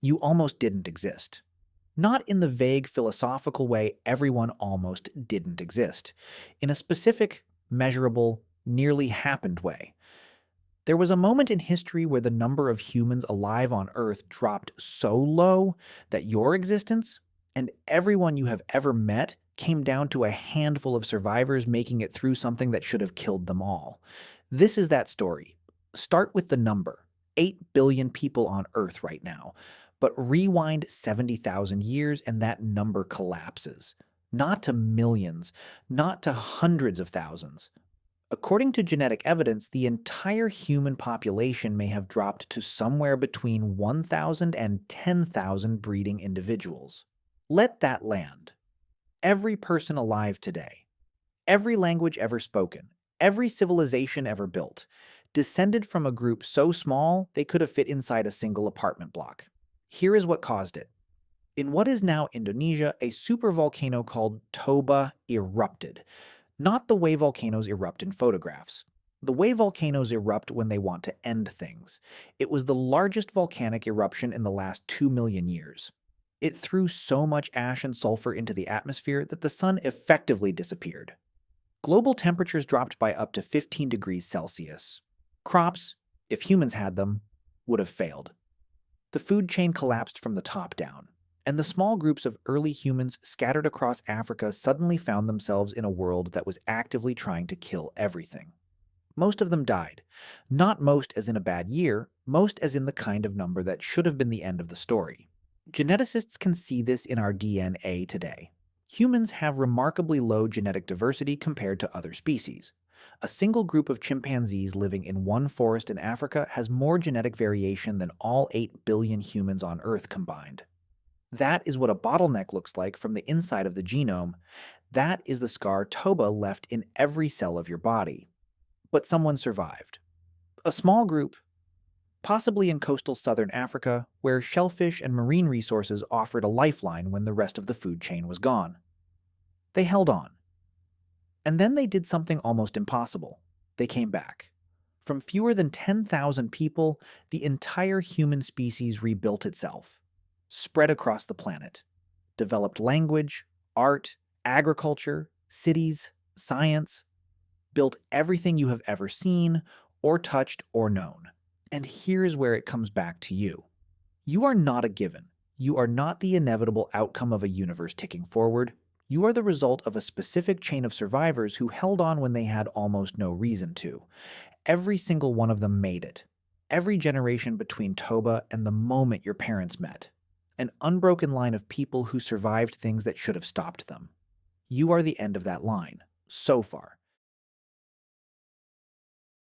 You almost didn't exist. Not in the vague philosophical way everyone almost didn't exist. In a specific, measurable, nearly happened way. There was a moment in history where the number of humans alive on Earth dropped so low that your existence and everyone you have ever met came down to a handful of survivors making it through something that should have killed them all. This is that story. Start with the number 8 billion people on Earth right now, but rewind 70,000 years and that number collapses. Not to millions, not to hundreds of thousands. According to genetic evidence, the entire human population may have dropped to somewhere between 1,000 and 10,000 breeding individuals. Let that land. Every person alive today, every language ever spoken, every civilization ever built, descended from a group so small they could have fit inside a single apartment block. Here is what caused it. In what is now Indonesia, a supervolcano called Toba erupted. Not the way volcanoes erupt in photographs. The way volcanoes erupt when they want to end things. It was the largest volcanic eruption in the last 2 million years. It threw so much ash and sulfur into the atmosphere that the sun effectively disappeared. Global temperatures dropped by up to 15 degrees Celsius. Crops, if humans had them, would have failed. The food chain collapsed from the top down, and the small groups of early humans scattered across Africa suddenly found themselves in a world that was actively trying to kill everything. Most of them died. Not most as in a bad year, most as in the kind of number that should have been the end of the story. Geneticists can see this in our DNA today. Humans have remarkably low genetic diversity compared to other species. A single group of chimpanzees living in one forest in Africa has more genetic variation than all 8 billion humans on Earth combined. That is what a bottleneck looks like from the inside of the genome. That is the scar Toba left in every cell of your body. But someone survived. A small group, possibly in coastal southern Africa, where shellfish and marine resources offered a lifeline when the rest of the food chain was gone. They held on. And then they did something almost impossible. They came back. From fewer than 10,000 people, the entire human species rebuilt itself. Spread across the planet, developed language, art, agriculture, cities, science, built everything you have ever seen or touched or known. And here's where it comes back to you. You are not a given. You are not the inevitable outcome of a universe ticking forward. You are the result of a specific chain of survivors who held on when they had almost no reason to. Every single one of them made it. Every generation between Toba and the moment your parents met. An unbroken line of people who survived things that should have stopped them. You are the end of that line, so far.